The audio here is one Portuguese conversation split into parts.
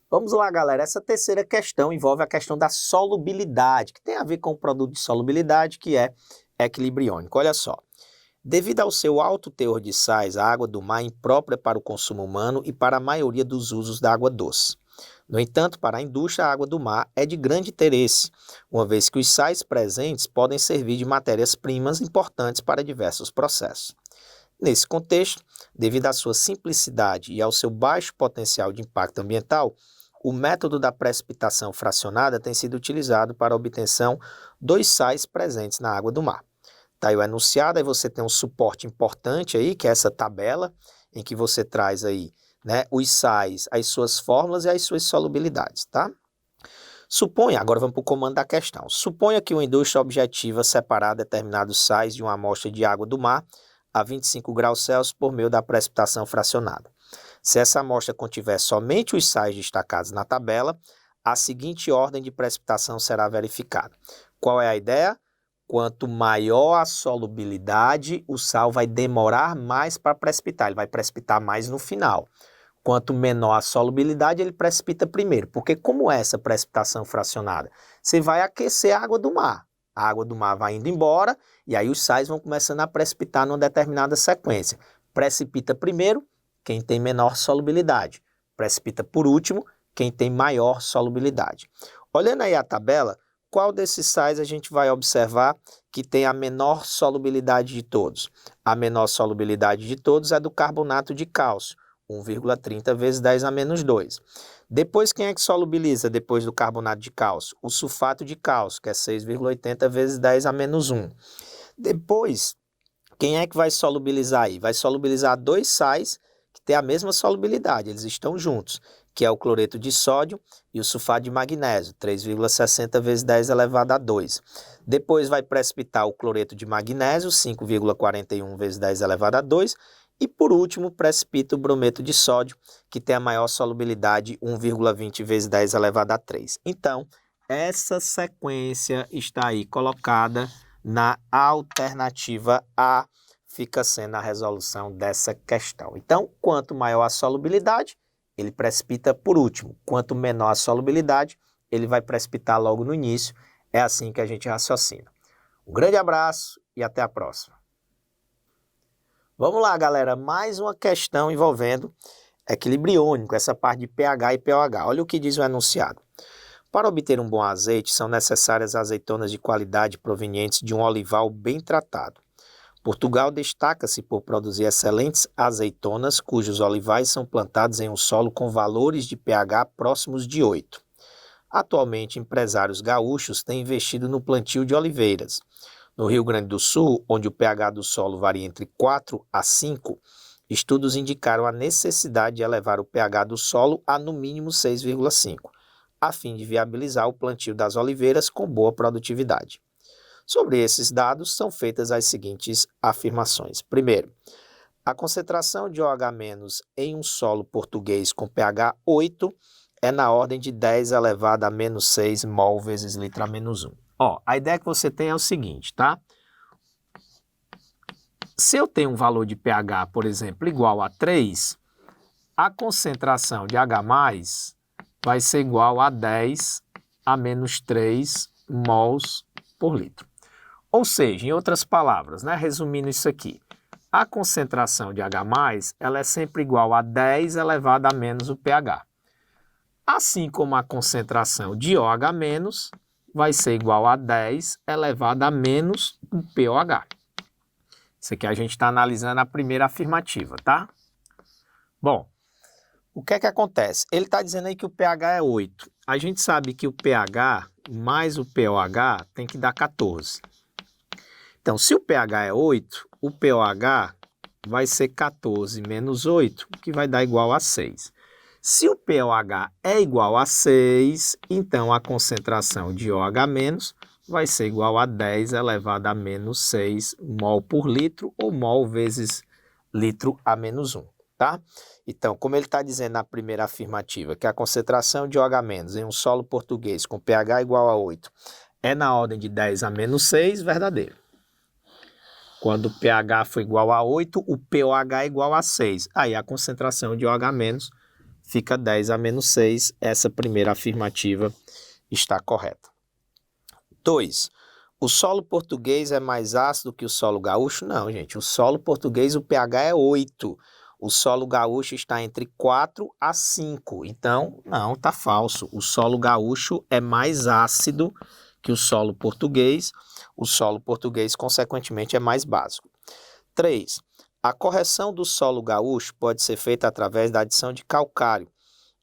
Vamos lá, galera. Essa terceira questão envolve a questão da solubilidade, que tem a ver com o produto de solubilidade, que é equilíbrio iônico. Olha só. Devido ao seu alto teor de sais, a água do mar é imprópria para o consumo humano e para a maioria dos usos da água doce. No entanto, para a indústria, a água do mar é de grande interesse, uma vez que os sais presentes podem servir de matérias-primas importantes para diversos processos. Nesse contexto, devido à sua simplicidade e ao seu baixo potencial de impacto ambiental, o método da precipitação fracionada tem sido utilizado para a obtenção dos sais presentes na água do mar. Está aí o enunciado, aí você tem um suporte importante aí, que é essa tabela, em que você traz aí, né, os sais, as suas fórmulas e as suas solubilidades, tá? Suponha, agora vamos para o comando da questão. Suponha que uma indústria objetiva separar determinados sais de uma amostra de água do mar a 25 graus Celsius por meio da precipitação fracionada. Se essa amostra contiver somente os sais destacados na tabela, a seguinte ordem de precipitação será verificada. Qual é a ideia? Quanto maior a solubilidade, o sal vai demorar mais para precipitar, ele vai precipitar mais no final. Quanto menor a solubilidade, ele precipita primeiro, porque como é essa precipitação fracionada? Você vai aquecer a água do mar. A água do mar vai indo embora e aí os sais vão começando a precipitar numa determinada sequência. Precipita primeiro quem tem menor solubilidade. Precipita por último quem tem maior solubilidade. Olhando aí a tabela, qual desses sais a gente vai observar que tem a menor solubilidade de todos? A menor solubilidade de todos é do carbonato de cálcio, 1,30 vezes 10 a menos 2. Depois, quem é que solubiliza depois do carbonato de cálcio? O sulfato de cálcio, que é 6,80 vezes 10 a menos 1. Depois, quem é que vai solubilizar aí? Vai solubilizar dois sais que têm a mesma solubilidade, eles estão juntos, que é o cloreto de sódio e o sulfato de magnésio, 3,60 vezes 10 elevado a 2. Depois vai precipitar o cloreto de magnésio, 5,41 vezes 10 elevado a 2. E por último, precipita o brometo de sódio, que tem a maior solubilidade, 1,20 vezes 10 elevado a 3. Então, essa sequência está aí colocada na alternativa A, fica sendo a resolução dessa questão. Então, quanto maior a solubilidade, ele precipita por último. Quanto menor a solubilidade, ele vai precipitar logo no início. É assim que a gente raciocina. Um grande abraço e até a próxima. Vamos lá, galera, mais uma questão envolvendo equilíbrio iônico, essa parte de pH e pOH. Olha o que diz o enunciado. Para obter um bom azeite, são necessárias azeitonas de qualidade provenientes de um olival bem tratado. Portugal destaca-se por produzir excelentes azeitonas, cujos olivais são plantados em um solo com valores de pH próximos de 8. Atualmente, empresários gaúchos têm investido no plantio de oliveiras. No Rio Grande do Sul, onde o pH do solo varia entre 4 a 5, estudos indicaram a necessidade de elevar o pH do solo a no mínimo 6,5, a fim de viabilizar o plantio das oliveiras com boa produtividade. Sobre esses dados, são feitas as seguintes afirmações. Primeiro, a concentração de OH- em um solo português com pH 8 é na ordem de 10 elevado a menos 6 mol vezes litro a menos 1. Ó, a ideia que você tem é o seguinte, tá? Se eu tenho um valor de pH, por exemplo, igual a 3, a concentração de H+, vai ser igual a 10 a menos 3 mols por litro. Ou seja, em outras palavras, né, resumindo isso aqui, a concentração de H+, ela é sempre igual a 10 elevado a menos o pH. Assim como a concentração de OH- vai ser igual a 10 elevado a menos o pOH. Isso aqui a gente está analisando a primeira afirmativa, tá? Bom, o que é que acontece? Ele está dizendo aí que o pH é 8. A gente sabe que o pH mais o pOH tem que dar 14. Então, se o pH é 8, o pOH vai ser 14 menos 8, que vai dar igual a 6. Se o pOH é igual a 6, então a concentração de OH- vai ser igual a 10 elevado a menos 6 mol por litro, ou mol vezes litro a menos 1, tá? Então, como ele está dizendo na primeira afirmativa, que a concentração de OH- em um solo português com pH igual a 8 é na ordem de 10 a menos 6, verdadeiro. Quando o pH for igual a 8, o pOH é igual a 6. Aí a concentração de OH- fica 10 a menos 6. Essa primeira afirmativa está correta. 2. O solo português é mais ácido que o solo gaúcho? Não, gente. O solo português, o pH é 8. O solo gaúcho está entre 4 a 5. Então, não, está falso. O solo gaúcho é mais ácido que o solo português. O solo português, consequentemente, é mais básico. 3. A correção do solo gaúcho pode ser feita através da adição de calcário,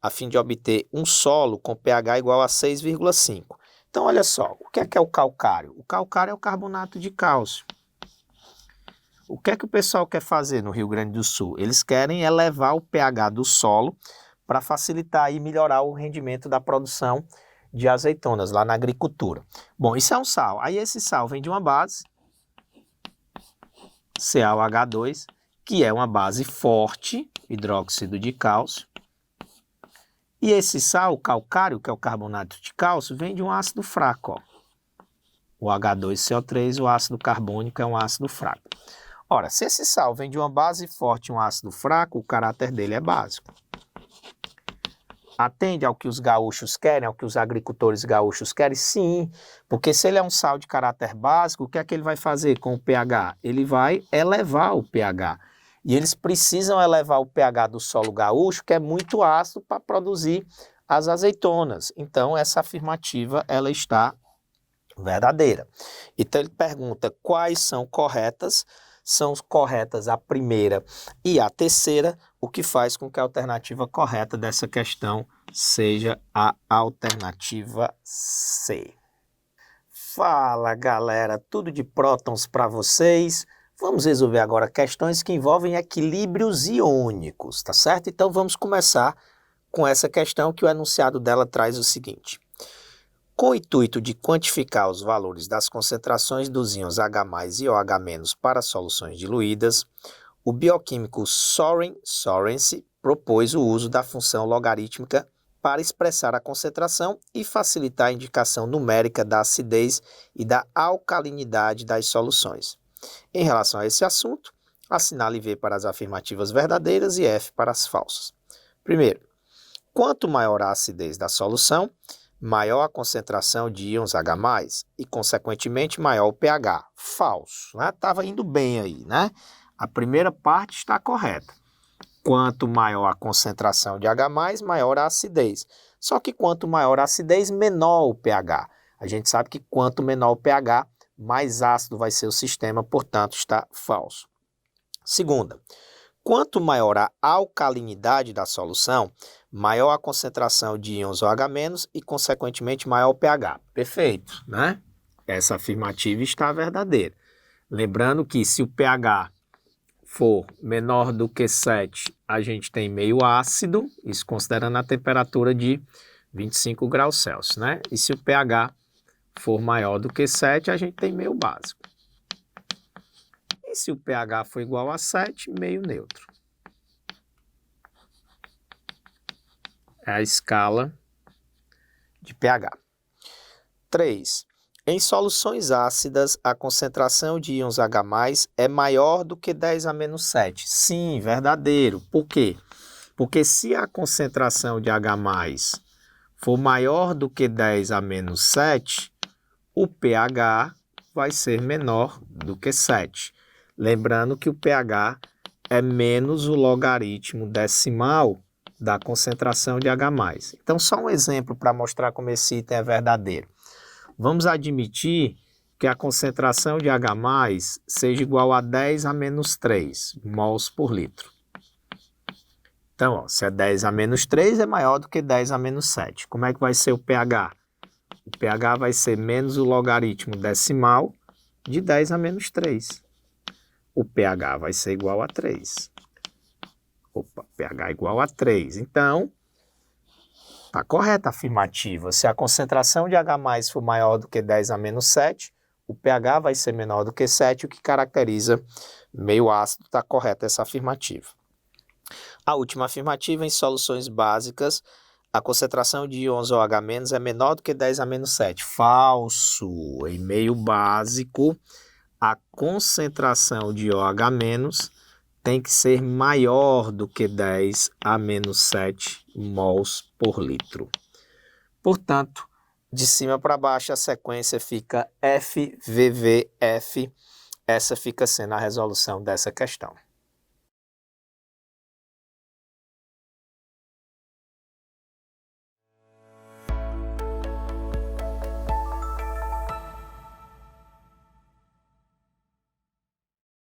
a fim de obter um solo com pH igual a 6,5. Então, olha só, o que é o calcário? O calcário é o carbonato de cálcio. O que é que o pessoal quer fazer no Rio Grande do Sul? Eles querem elevar o pH do solo para facilitar e melhorar o rendimento da produção de azeitonas lá na agricultura. Bom, isso é um sal. Aí esse sal vem de uma base, CaOH2, que é uma base forte, hidróxido de cálcio. E esse sal, o calcário, que é o carbonato de cálcio, vem de um ácido fraco, ó. O H2CO3, o ácido carbônico, é um ácido fraco. Ora, se esse sal vem de uma base forte e um ácido fraco, o caráter dele é básico. Atende ao que os gaúchos querem, ao que os agricultores gaúchos querem? Sim, porque se ele é um sal de caráter básico, o que é que ele vai fazer com o pH? Ele vai elevar o pH. E eles precisam elevar o pH do solo gaúcho, que é muito ácido, para produzir as azeitonas. Então, essa afirmativa ela está verdadeira. Então, ele pergunta quais são corretas. São corretas a primeira e a terceira, o que faz com que a alternativa correta dessa questão seja a alternativa C. Fala, galera, tudo de prótons para vocês. Vamos resolver agora questões que envolvem equilíbrios iônicos, tá certo? Então vamos começar com essa questão que o enunciado dela traz o seguinte. Com o intuito de quantificar os valores das concentrações dos íons H+ e OH- para soluções diluídas, o bioquímico Søren Sørensen propôs o uso da função logarítmica para expressar a concentração e facilitar a indicação numérica da acidez e da alcalinidade das soluções. Em relação a esse assunto, assinale V para as afirmativas verdadeiras e F para as falsas. Primeiro, quanto maior a acidez da solução, maior a concentração de íons H+, e, consequentemente, maior o pH. Falso, né? Estava indo bem aí, né? A primeira parte está correta. Quanto maior a concentração de H+, maior a acidez. Só que quanto maior a acidez, menor o pH. A gente sabe que quanto menor o pH, mais ácido vai ser o sistema, portanto, está falso. Segunda, quanto maior a alcalinidade da solução, maior a concentração de íons OH- e, consequentemente, maior o pH. Perfeito, né? Essa afirmativa está verdadeira. Lembrando que se o pH for menor do que 7, a gente tem meio ácido, isso considerando a temperatura de 25 graus Celsius, né? E se o pH for maior do que 7, a gente tem meio básico. E se o pH for igual a 7, meio neutro. É a escala de pH. 3. Em soluções ácidas, a concentração de íons H+ é maior do que 10 a menos 7. Sim, verdadeiro. Por quê? Porque se a concentração de H+ for maior do que 10 a menos 7, o pH vai ser menor do que 7. Lembrando que o pH é menos o logaritmo decimal da concentração de H+. Então, só um exemplo para mostrar como esse item é verdadeiro. Vamos admitir que a concentração de H+ seja igual a 10 a menos 3 mols por litro. Então, ó, se é 10 a menos 3, é maior do que 10 a menos 7. Como é que vai ser o pH? O pH vai ser menos o logaritmo decimal de 10 a menos 3. O pH vai ser igual a 3. Opa, pH igual a 3. Então, está correta a afirmativa. Se a concentração de H+ for maior do que 10 a menos 7, o pH vai ser menor do que 7, o que caracteriza meio ácido. Está correta essa afirmativa. A última afirmativa, em soluções básicas, a concentração de íons OH- é menor do que 10 a menos 7. Falso. Em meio básico, a concentração de OH- tem que ser maior do que 10 a menos 7 mols por litro. Portanto, de cima para baixo a sequência fica FVVF. Essa fica sendo a resolução dessa questão.